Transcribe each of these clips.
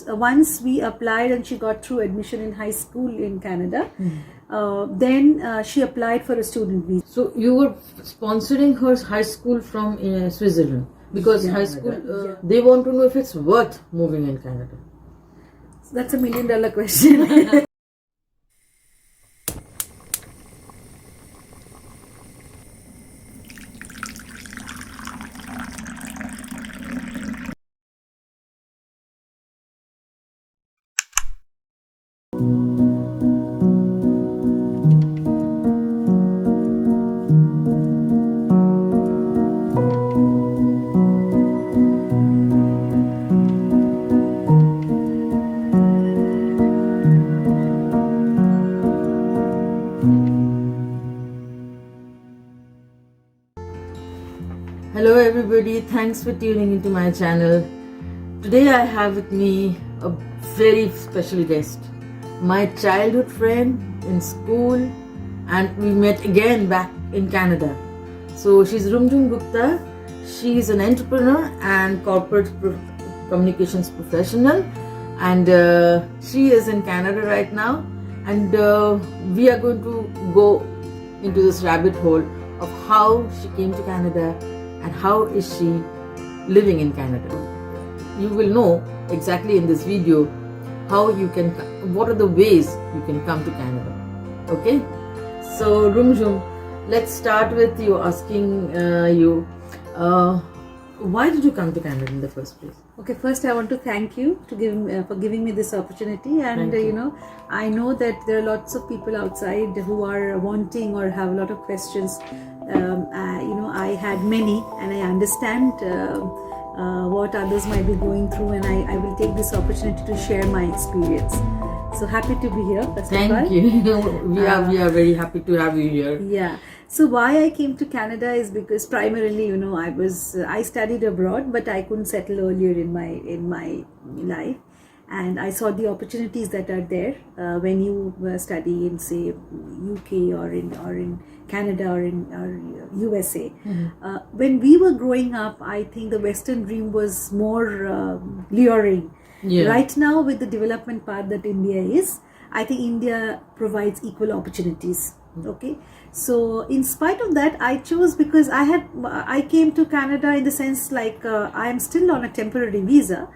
Once we applied and she got through admission in high school in Canada, then she applied for a student visa. So you were sponsoring her high school from Switzerland because high school, they want to know if it's worth moving in Canada. So that's $1 million question. Hello everybody, thanks for tuning into my channel. Today I have with me a very special guest, my childhood friend in school, and we met again back in Canada. So she's Rumjum Gupta. She's an entrepreneur and corporate communications professional, and she is in Canada right now, and we are going to go into this rabbit hole of how she came to Canada and how is she living in Canada. You will know exactly in this video how you can, what are the ways you can come to Canada. Okay, so Rumjum, let's start with you asking why did you come to Canada in the first place? Okay, first I want to thank you for giving me this opportunity, and I know that there are lots of people outside who are wanting or have a lot of questions. I had many, and I understand what others might be going through, and I will take this opportunity to share my experience. So happy to be here. Thank you. We are very happy to have you here. Yeah. So why I came to Canada is because primarily, I studied abroad, but I couldn't settle earlier in my life, and I saw the opportunities that are there when you study in, say, UK or in Canada or in USA. When we were growing up, I think the Western dream was more luring. Yeah. Right now, with the development path that India is, I think India provides equal opportunities. Okay, so in spite of that, I chose because I came to Canada in the sense like I am still on a temporary visa,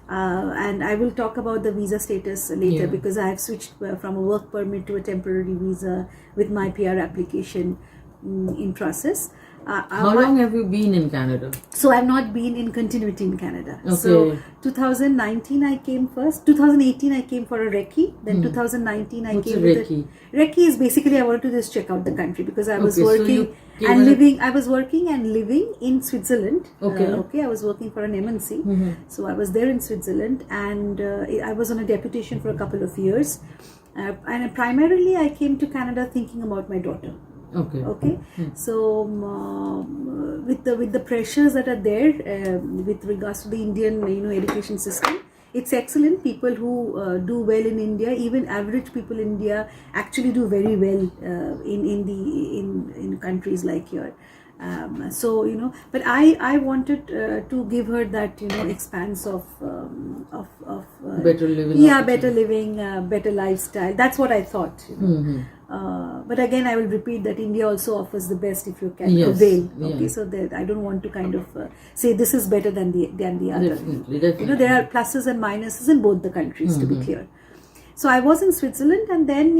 and I will talk about the visa status later because I have switched from a work permit to a temporary visa with my PR application in process. How long have you been in Canada? So I've not been in continuity in Canada. Okay. So 2019 I came first. 2018 I came for a recce. Then 2019 I came with recce? Recce is basically I wanted to just check out the country because I was working I was working and living in Switzerland. Okay. I was working for an MNC. So I was there in Switzerland, and I was on a deputation for a couple of years. And primarily I came to Canada thinking about my daughter. Okay. So with the pressures that are there with regards to the Indian education system, it's excellent. People who do well in India, even average people in India, actually do very well in countries like here. But I wanted to give her that expanse of better living. Better living, better lifestyle. That's what I thought. But again, I will repeat that India also offers the best if you can avail. Okay, so that I don't want to kind of say this is better than the other. Definitely. There are pluses and minuses in both the countries, to be clear. So I was in Switzerland, and then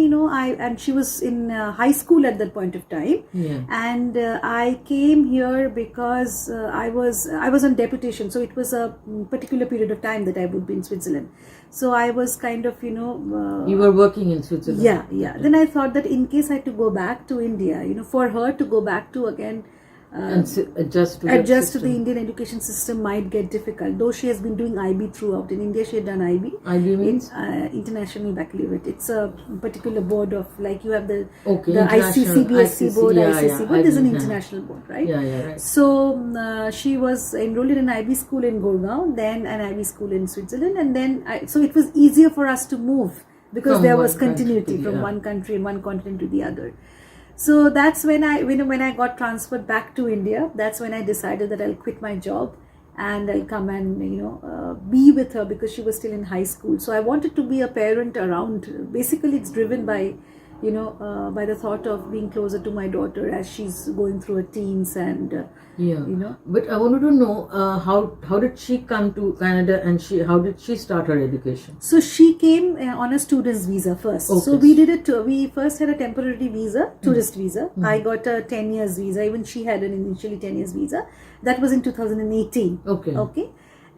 she was in high school at that point of time, and I came here because I was on deputation. So it was a particular period of time that I would be in Switzerland. So I was kind of you were working in Switzerland. Yeah. Then I thought that in case I had to go back to India, for her to go back to again. And adjust to the Indian education system might get difficult. Though she has been doing IB throughout. In India, she had done IB. IB means? International Baccalaureate. It's a particular board of, like you have the ICC board, ICC board. There's an international board, right? Yeah, right. So she was enrolled in an IB school in Gurgaon, then an IB school in Switzerland, and then so it was easier for us to move because there was continuity from one country and one continent to the other. So that's when I got transferred back to India. That's when I decided that I'll quit my job and I'll come and be with her because she was still in high school. So I wanted to be a parent around. Basically, it's driven by by the thought of being closer to my daughter as she's going through her teens and But I wanted to know how did she come to Canada, and how did she start her education? So she came on a student's visa first. Okay. So we did it. We first had a temporary visa, tourist visa. I got a 10 years visa. Even she had an initially 10 years visa. That was in 2018. Okay.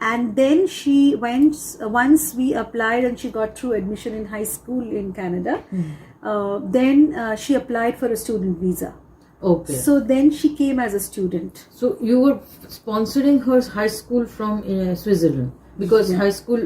And then she went, once we applied and she got through admission in high school in Canada, then she applied for a student visa. Okay. So then she came as a student. So you were sponsoring her high school from Switzerland, because high school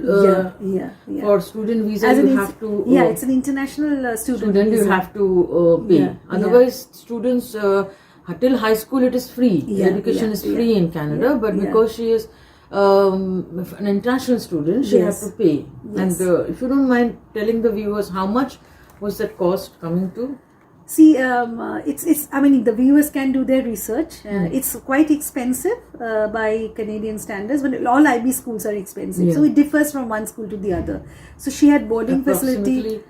for student visa you have to it's an international student visa. You have to pay. Otherwise, students till high school it is free. Education is free in Canada, but because she is an international student, she has to pay. And if you don't mind telling the viewers, how much was that cost coming to? See, it's. I mean, the viewers can do their research. It's quite expensive by Canadian standards, but all IB schools are expensive. So it differs from one school to the other. So she had boarding facility.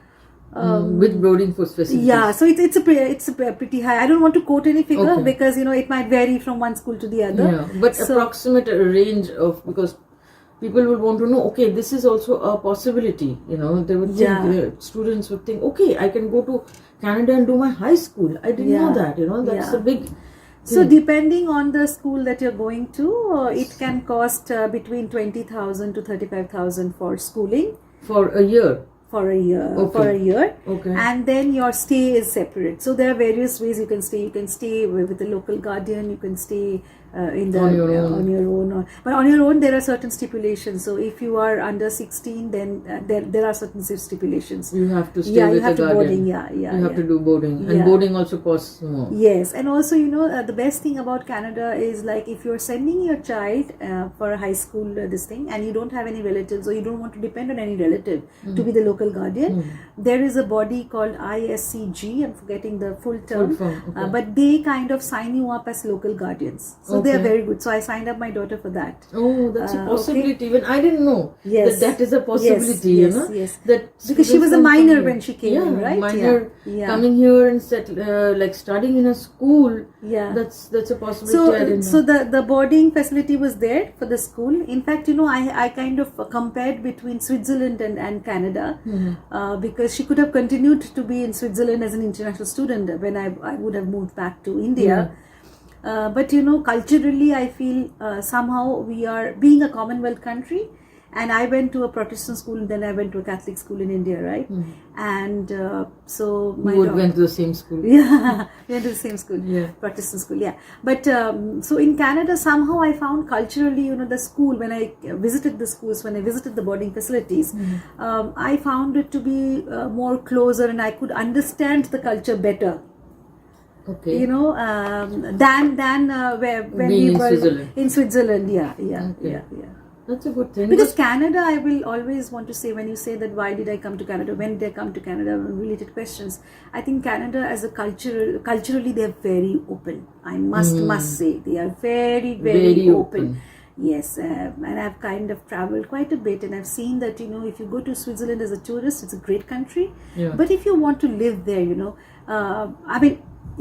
With boarding facilities. Yeah, so it's a pretty high. I don't want to quote any figure because it might vary from one school to the other. Yeah, but approximate range of, because people would want to know, okay, this is also a possibility. They would think, students would think, okay, I can go to Canada and do my high school. I didn't know that. That's a big thing. So depending on the school that you're going to, it can cost between 20,000 to 35,000 for schooling for a year. For a year, okay. And then your stay is separate. So there are various ways you can stay. You can stay with a local guardian. You can stay on your own. But on your own, there are certain stipulations. So if you are under 16, then there are certain stipulations. You have to stay with a guardian. You have to do boarding, and boarding also costs more. Yes, and also the best thing about Canada is, like, if you're sending your child for a high school this thing, and you don't have any relatives, or you don't want to depend on any relative to be the local guardian, there is a body called ISCG. I'm forgetting the full term, but they kind of sign you up as local guardians. So they are very good. So I signed up my daughter for that. Oh, that's a possibility. Even I didn't know that is a possibility. Yes. That because she was a minor when she came in, right? Minor coming here and like studying in a school. Yeah, that's a possibility. I didn't know. So the boarding facility was there for the school. In fact, I kind of compared between Switzerland and Canada, because she could have continued to be in Switzerland as an international student when I would have moved back to India. But culturally, I feel somehow we are, being a commonwealth country, and I went to a Protestant school, and then I went to a Catholic school in India, right? And so my daughter went to the same school. Yeah, we went to the same school, Protestant school, But so in Canada, somehow I found culturally, the school, when I visited the schools, when I visited the boarding facilities, I found it to be more closer, and I could understand the culture better. Okay. Than when we were in Switzerland. Yeah. That's a good thing. Because Canada, I will always want to say, when you say that, why did I come to Canada? When did I come to Canada? Related questions. I think Canada, as a culturally, they are very open. I must say, they are very, very open. Yes, and I've kind of traveled quite a bit, and I've seen that, if you go to Switzerland as a tourist, it's a great country. Yeah. But if you want to live there,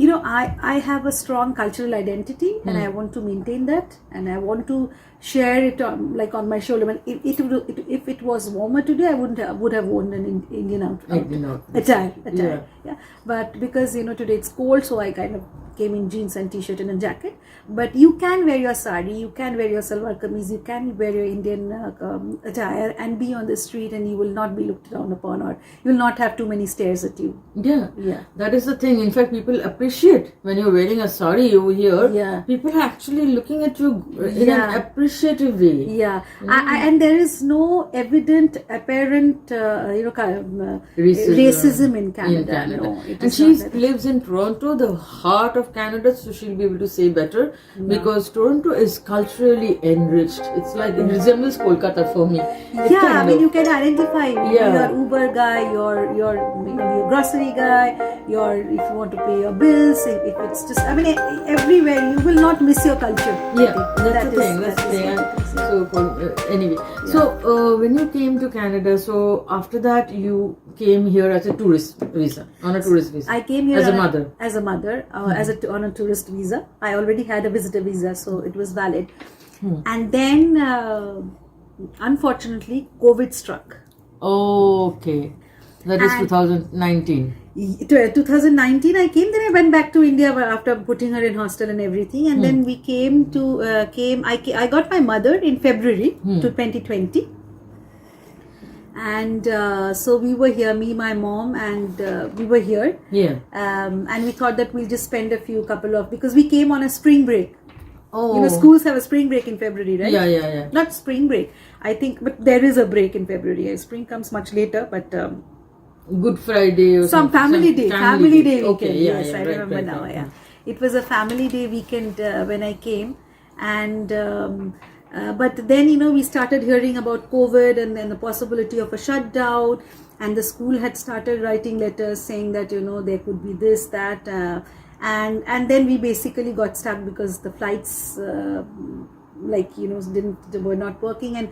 I have a strong cultural identity, and I want to maintain that, and I want to share it on my shoulder. If it was warmer today, I would have worn an Indian attire. Yeah. But because today it's cold, so I kind of came in jeans and t-shirt and a jacket. But you can wear your sari, you can wear your salwar kameez, you can wear your Indian attire and be on the street, and you will not be looked down upon, or you will not have too many stares at you. Yeah. That is the thing. In fact, people appreciate when you're wearing a sari over here. Yeah. People are actually looking at you in an appreciative way. Yeah. And there is no evident, apparent, racism in Canada. No, and she lives in Toronto, the heart of Canada, so she'll be able to say better, because Toronto is culturally enriched. It's like, it resembles Kolkata for me. You can identify your Uber guy, your grocery guy, if you want to pay your bills, if it's just, everywhere you will not miss your culture. Yeah, that's the thing. Anyway, when you came to Canada, so after that you came here as a tourist visa, on a tourist visa. I came here as a mother. On a tourist visa. I already had a visitor visa, so it was valid. And then, unfortunately, COVID struck. Okay. That is 2019. 2019 I came, then I went back to India after putting her in hostel and everything, and then we came to I got my mother in February to 2020, and so we were here, me, my mom, and we were here, and we thought that we'll just spend because we came on a spring break. Schools have a spring break in February, right? Yeah. Not spring break, I think, but there is a break in February. Spring comes much later, but Good Friday or some family day weekend. Okay, yes, I remember now. Yeah, it was a family day weekend when I came, and but then we started hearing about COVID and then the possibility of a shutdown, and the school had started writing letters saying that there could be this, that, and then we basically got stuck because the flights were not working, and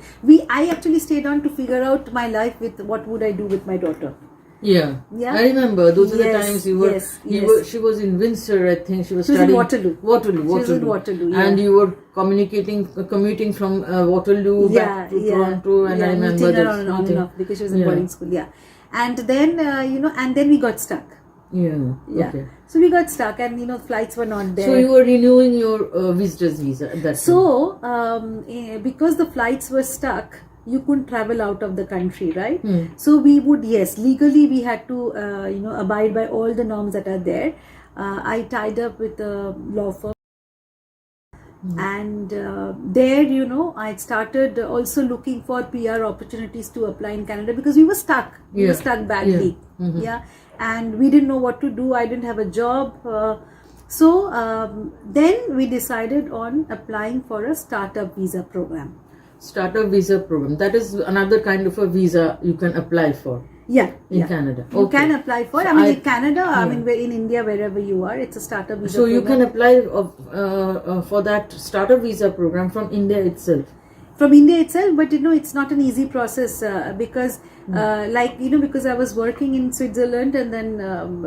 I actually stayed on to figure out my life with what would I do with my daughter. Yeah. I remember those are the times she was in Windsor, I think. She was studying Waterloo. She was in Waterloo, and you were commuting from Waterloo back to Toronto, and I remember that on and off because she was in boarding school. And then and then we got stuck. Okay. So we got stuck, and flights were not there. So you were renewing your visitor's visa at that time. So because the flights were stuck, you couldn't travel out of the country, right? So we would, legally we had to abide by all the norms that are there. I tied up with a law firm, and there I started also looking for PR opportunities to apply in Canada because we were stuck. We were stuck badly. And we didn't know what to do. I didn't have a job. So then we decided on applying for a startup visa program. Startup visa program. That is another kind of a visa you can apply for. In Canada. You can apply for. So in Canada, in India, wherever you are, it's a startup visa program. So you can apply for that startup visa program from India itself. From India itself, but it's not an easy process because because I was working in Switzerland, and then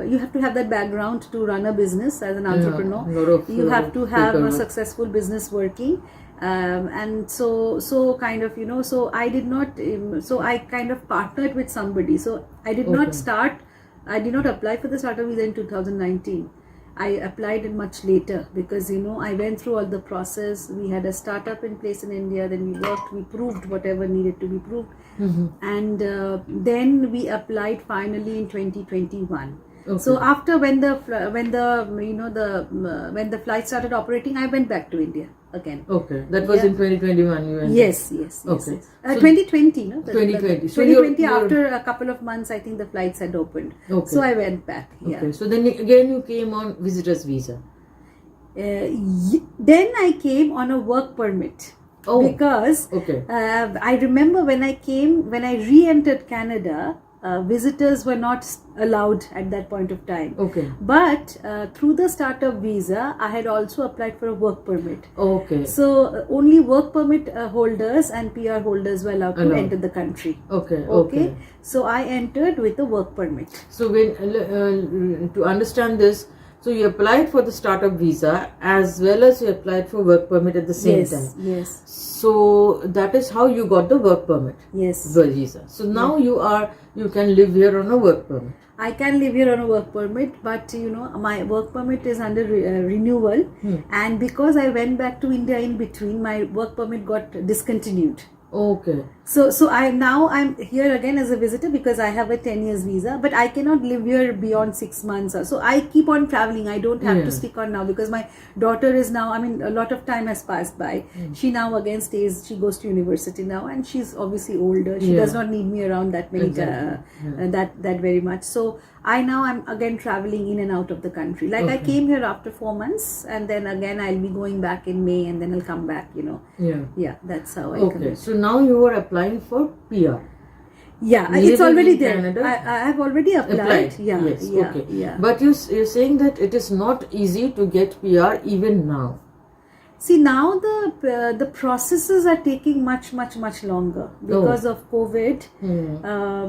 you have to have that background to run a business as an entrepreneur. You have to have a successful business working. And so kind of so I did not so I kind of partnered with somebody, so I did not apply for the startup visa in 2019. I applied it much later because I went through all the process. We had a startup in place in India, then we worked, we proved whatever needed to be proved, and then we applied finally in 2021. So after when the flight started operating, I went back to India again. Okay, that was in 2021. You went. Yes. Okay. 2020, no? 2020. So 2020, after a couple of months, I think the flights had opened. Okay. So I went back. Okay. So then again you came on visitor's visa. Then I came on a work permit. Because I remember when I re-entered Canada, visitors were not allowed at that point of time. But through the startup visa, I had also applied for a work permit. So only work permit holders and PR holders were allowed to enter the country. Okay. So I entered with a work permit. So when to understand this, so you applied for the startup visa as well as you applied for work permit at the same time. Yes. So that is how you got the work permit. Yes. The visa. So now you can live here on a work permit. I can live here on a work permit, but my work permit is under renewal, and because I went back to India in between, my work permit got discontinued. So I'm here again as a visitor because I have a 10 years visa, but I cannot live here beyond 6 months. So I keep on traveling. I don't have to stick on now because my daughter is now, a lot of time has passed by. She now again she goes to university now, and she's obviously older. She does not need me around that many, that very much. So I'm again traveling in and out of the country. I came here after 4 months, and then again I'll be going back in May, and then I'll come back, that's how I come. So now you are applying for PR. It's already there. I have already applied. But you're saying that it is not easy to get PR even now. See, now the processes are taking much longer because of COVID.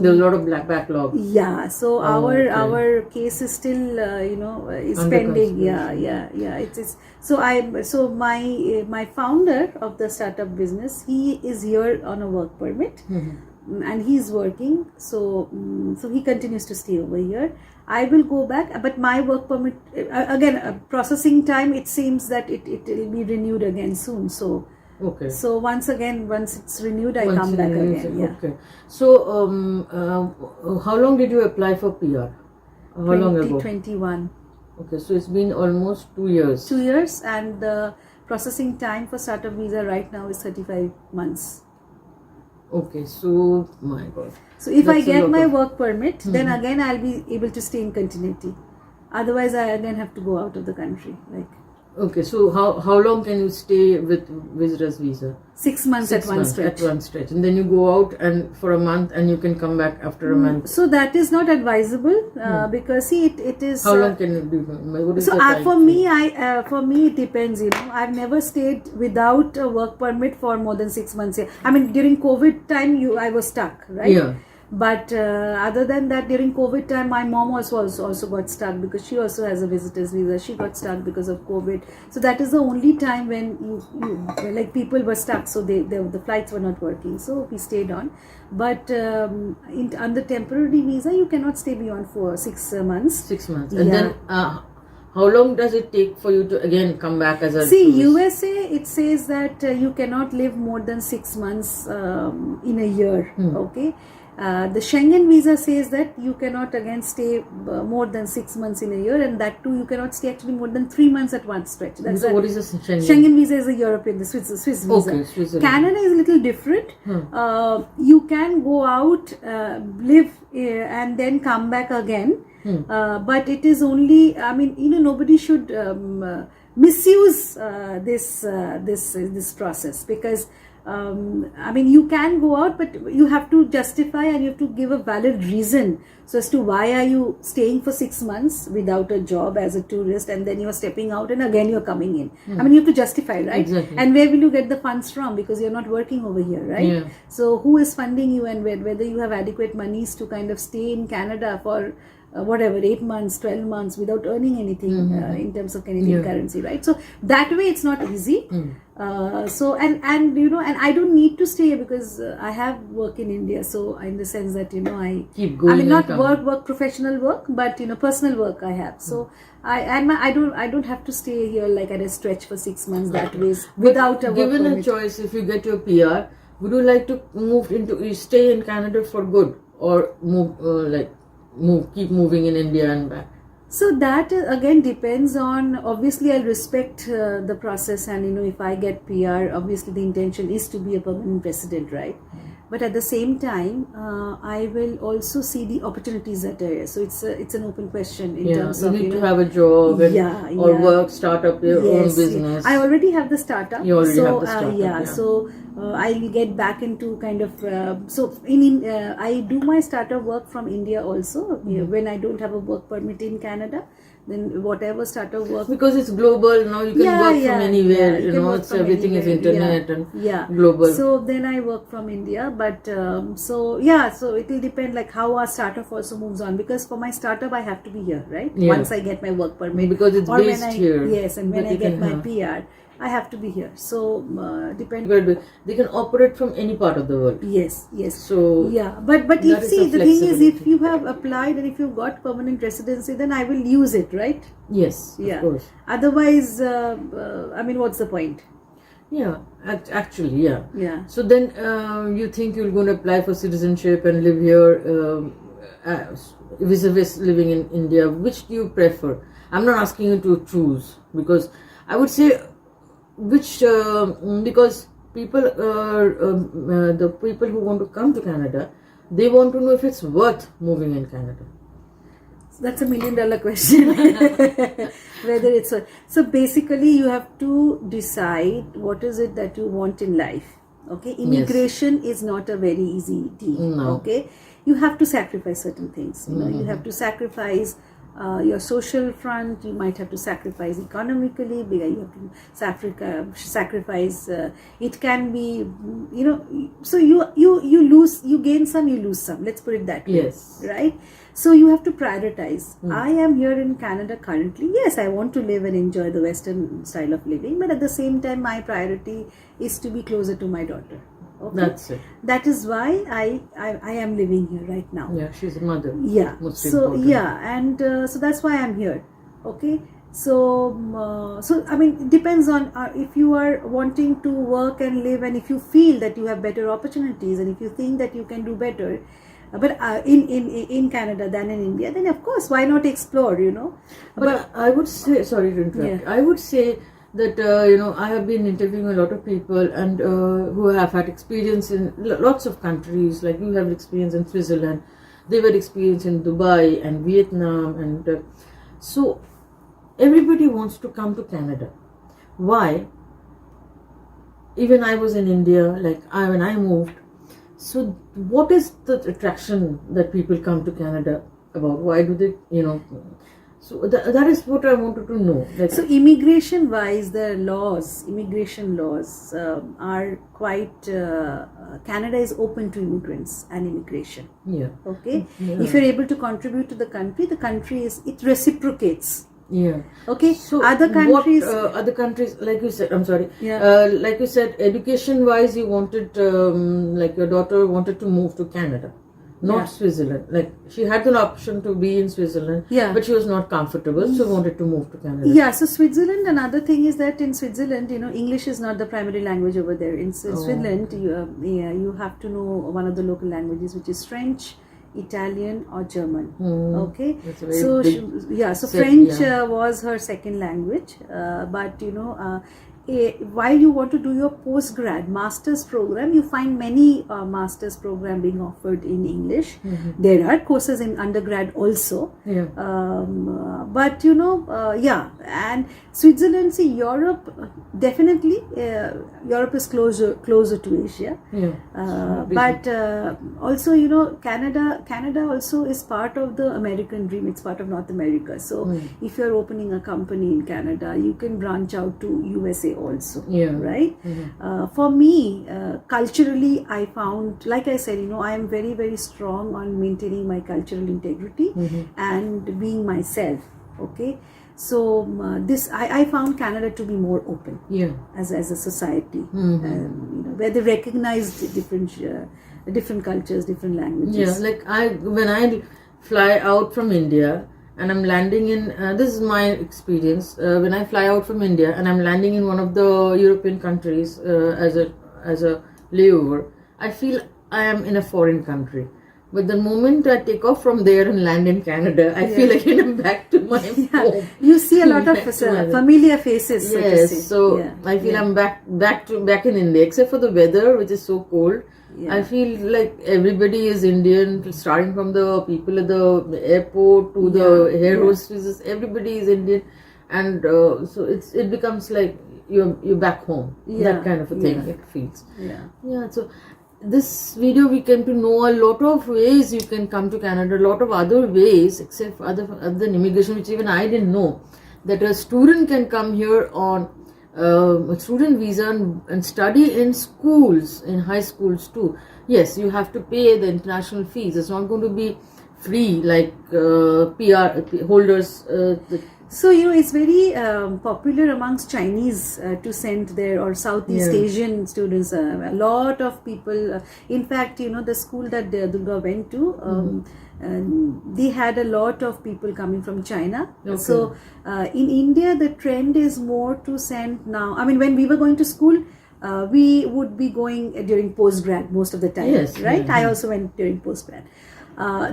There's a lot of backlog. Yeah, so our case is still is Under pending. Yeah. It's so my founder of the startup business, he is here on a work permit. And he's working, so he continues to stay over here. I will go back, but my work permit again, processing time, it seems that it will be renewed again soon. So so once it's renewed, I come back again. Yeah. Okay. So how long did you apply for PR? How long ago? 2021. Okay, so it's been almost 2 years. 2 years, and the processing time for startup visa right now is 35 months. Okay, so my God. So if I get my work permit, then again I'll be able to stay in continuity. Otherwise, I again have to go out of the country. Okay, so how long can you stay with visitor's visa? 6 months at one stretch. At one stretch, and then you go out and for a month, and you can come back after a month. So that is not advisable because see, it is. How long can you do? What is so for me, it depends. I've never stayed without a work permit for more than 6 months here. I mean, during COVID time, I was stuck, right? Yeah. But other than that, during COVID time, my mom also got stuck because she also has a visitor's visa. She got stuck because of COVID. So that is the only time when you people were stuck. So the flights were not working. So we stayed on. But under temporary visa, you cannot stay beyond 6 months. 6 months. And then how long does it take for you to again come back as a See, tourist? USA, it says that you cannot live more than 6 months in a year. Okay. The Schengen visa says that you cannot again stay more than 6 months in a year, and that too you cannot stay actually more than 3 months at one stretch. So what is the Schengen? Schengen visa is a European, the Swiss visa. Okay, Switzerland. Canada is a little different. You can go out, live, and then come back again. But it is only, I mean, nobody should misuse this process because. I mean, you can go out, but you have to justify and you have to give a valid reason. So as to why are you staying for 6 months without a job as a tourist, and then you're stepping out and again you're coming in. I mean, you have to justify, right? Exactly. And where will you get the funds from? Because you're not working over here, right? Yeah. So who is funding you, and whether you have adequate monies to kind of stay in Canada for 8 months, 12 months without earning anything in terms of Canadian currency, right? So that way it's not easy. So and I don't need to stay because I have work in India. So in the sense that I keep going. I mean, not work, professional work, but personal work I have. So I don't have to stay here like at a stretch for 6 months that way without a work Given permit. a choice, if you get your PR, would you like to stay in Canada for good, or keep moving in India and back? So that again depends on, obviously I'll respect the process, and if I get PR, obviously the intention is to be a permanent resident, right? But at the same time, I will also see the opportunities that are here. So it's an open question in terms of you need to have a job or work, start up your own business. I already have the startup. You already have the startup. So I'll get back into kind of I do my startup work from India also when I don't have a work permit in Canada. Then whatever startup work, because it's global now, you can work from anywhere. It's everything is internet and global. So then I work from India, but so it will depend like how our startup also moves on, because for my startup I have to be here, right? Once I get my work permit, because it's based here. Yes, and when I get my PR, I have to be here. So depend. They can operate from any part of the world. Yes. So but if the thing is, if you have applied and if you've got permanent residency, then I will use it, right? Yes. Of course. Otherwise, I mean, what's the point? Yeah, actually, yeah. So then you think you're going to apply for citizenship and live here vis-a-vis living in India? Which do you prefer? I'm not asking you to choose, because I would say because people, the people who want to come to Canada, they want to know if it's worth moving in Canada. That's $1 million question. Whether it's so basically you have to decide what is it that you want in life. Okay, immigration is not a very easy deal. No. Okay, you have to sacrifice certain things. You have to sacrifice your social front. You might have to sacrifice economically. You have to sacrifice. It can be, so you lose, you gain some, you lose some. Let's put it that way. Yes. Right. So you have to prioritize. I am here in Canada currently. Yes, I want to live and enjoy the Western style of living, but at the same time, my priority is to be closer to my daughter. Okay? That's it. That is why I am living here right now. Yeah, she's a mother. Yeah. Most So important. yeah, and so that's why I'm here. Okay. So I mean, it depends on if you are wanting to work and live, and if you feel that you have better opportunities, and if you think that you can do better, but in Canada than in India, then of course, why not explore? But I would say, sorry to interrupt. Yeah. I would say that I have been interviewing a lot of people and who have had experience in lots of countries. Like you have experience in Switzerland, they were experienced in Dubai and Vietnam, and so everybody wants to come to Canada. Why? Even I was in India, like when I moved. So what is the attraction that people come to Canada about? Why do they, So that is what I wanted to know. Like, so immigration wise, the immigration laws are quite, Canada is open to immigrants and immigration. Yeah. Okay. Yeah. If you're able to contribute to the country it reciprocates. Yeah. Okay. So other countries, other countries, like you said, I'm sorry. Yeah. Like you said, education-wise, you wanted, like your daughter wanted to move to Canada, not Yeah. Switzerland. Like she had an option to be in Switzerland, Yeah. but she was not comfortable, so wanted to move to Canada. Yeah, so Switzerland, another thing is that in Switzerland, English is not the primary language over there. In Switzerland, you have to know one of the local languages, which is French, Italian or German. Okay, That's a very so big so set, French yeah. was her second language, but while you want to do your postgrad master's program, you find many master's program being offered in English. There are courses in undergrad also. Yeah. But yeah, and Switzerland, see, Europe, definitely Europe is closer to Asia. Yeah. But also, Canada also is part of the American dream. It's part of North America. So if you're opening a company in Canada, you can branch out to USA also. Yeah. Right. For me, culturally, I found, like I said, I am very, very strong on maintaining my cultural integrity and being myself. Okay. So I found Canada to be more open. Yeah. As a society, where they recognize different cultures, different languages. Yeah, like when I fly out from India and I'm landing in, this is my experience, when I fly out from India and I'm landing in one of the European countries as a layover, I feel I am in a foreign country. But the moment I take off from there and land in Canada, I feel like I'm back to my home. You see a lot of familiar faces. Yes, so I feel I'm back in India, except for the weather, which is so cold. Yeah. I feel like everybody is Indian, starting from the people at the airport to the hair hostesses. Everybody is Indian, and so it becomes like you're back home. That kind of a thing it feels. Yeah. So this video we came to know a lot of ways you can come to Canada, a lot of other ways except for other than immigration, which even I didn't know, that a student can come here on a student visa and study in schools, in high schools too. Yes, you have to pay the international fees. It's not going to be free like PR holders. So it's very popular amongst Chinese to send their, or Southeast Asian students. A lot of people. In fact, the school that Durga went to, they had a lot of people coming from China. Okay. So in India, the trend is more to send now. I mean, when we were going to school, we would be going during postgrad most of the time. Yes, right. I also went during postgrad.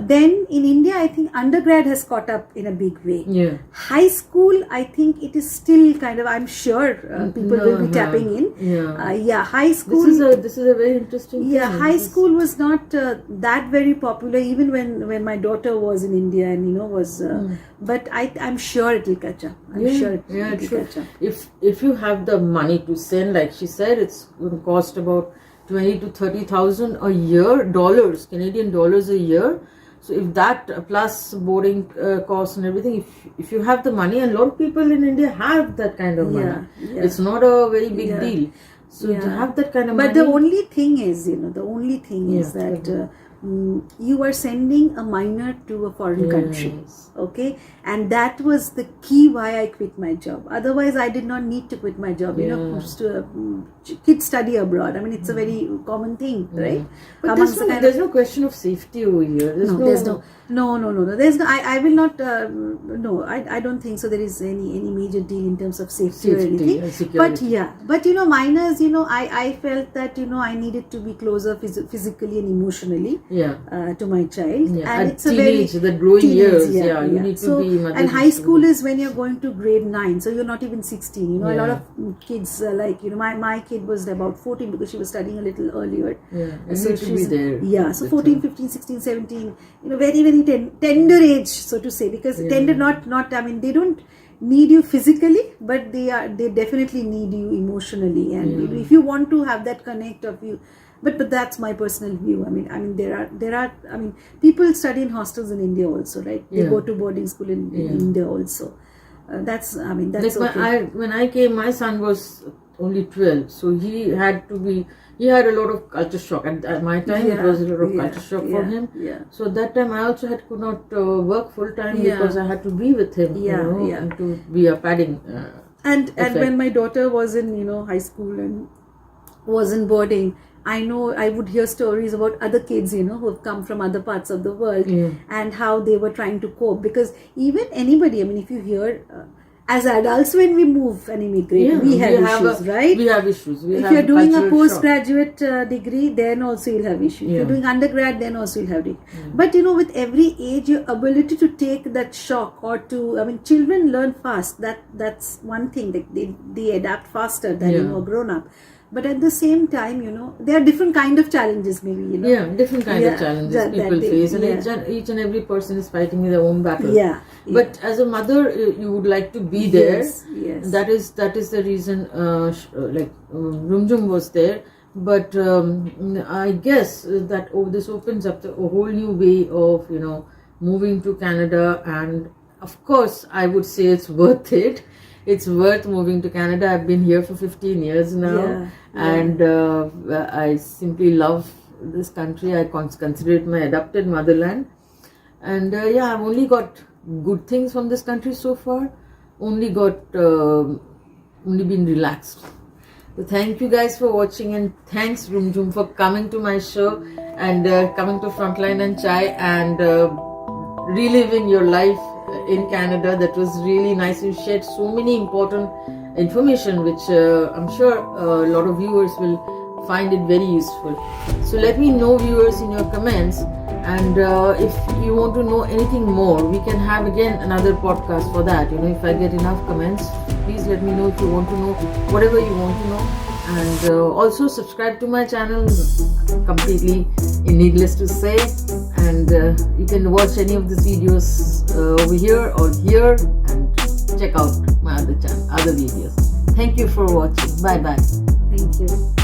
Then in India, I think undergrad has caught up in a big way. Yeah. High school, I think it is still kind of, I'm sure people will be tapping in. High school. This is a very interesting thing. Yeah, high school was not that very popular even when my daughter was in India and was. But I'm sure it will catch up. I'm sure it will catch up. If you have the money to send, like she said, it's going to cost about 20 to 30,000 a year, Canadian dollars a year. So if that plus boarding costs and everything, if you have the money, and a lot of people in India have that kind of money, it's not a very big deal. So to have that kind of money. But the only thing is, is that you are sending a minor to a foreign country. Okay, and that was the key why I quit my job. Otherwise, I did not need to quit my job. Kids study abroad. I mean, it's a very common thing, right? But there's no question of safety over here. There's no. There's no. I will not. No, I don't think so. There is any major deal in terms of safety or anything. But minors. I felt that I needed to be closer physically and emotionally. To my child, and it's the growing years. You need to be. And high school is when you're going to grade 9, so you're not even 16. A lot of kids my kid was about 14 because she was studying a little earlier. So she's there. So 14, 15, 16, 17. Very very tender age, so to say, because tender not. I mean, they don't need you physically, but they definitely need you emotionally, and if you want to have that connect of you. But that's my personal view. I mean there are people study in hostels in India also, right? They go to boarding school in India also. That's okay. When I came, my son was only 12, so he had a lot of culture shock. At my time, it was a lot of culture shock for him. So at that time, I also could not work full time because I had to be with him, and to be a padding. And when my daughter was in high school and was in boarding, I know I would hear stories about other kids, who have come from other parts of the world and how they were trying to cope. Because even anybody, I mean, if you hear, as adults, when we move and immigrate, we have issues, right? We have issues. If you're doing a postgraduate degree, then also you'll have issues. If you're doing undergrad, then also you'll have it. But with every age, your ability to take that shock children learn fast. That's one thing. They adapt faster than a grown up. But at the same time, there are different kind of challenges, maybe, different kind of challenges people face, and each and every person is fighting their own battle. But as a mother, you would like to be there. Yes. That is the reason. Rumjum was there, but I guess that this opens up a whole new way of moving to Canada, and of course, I would say it's worth it. It's worth moving to Canada. I've been here for 15 years now, and I simply love this country. I consider it my adopted motherland, and I've only got good things from this country so far. Only been relaxed. So thank you guys for watching, and thanks Rumjum for coming to my show and coming to Frontline and Chai and reliving your life in Canada. That was really nice. You shared so many important information which I'm sure a lot of viewers will find it very useful. So let me know, viewers, in your comments, and if you want to know anything more, we can have again another podcast for that. If I get enough comments, please let me know if you want to know whatever you want to know. And also subscribe to my channel, completely needless to say, and you can watch any of these videos over here or here, and check out my other videos. Thank you for watching. Bye bye. Thank you.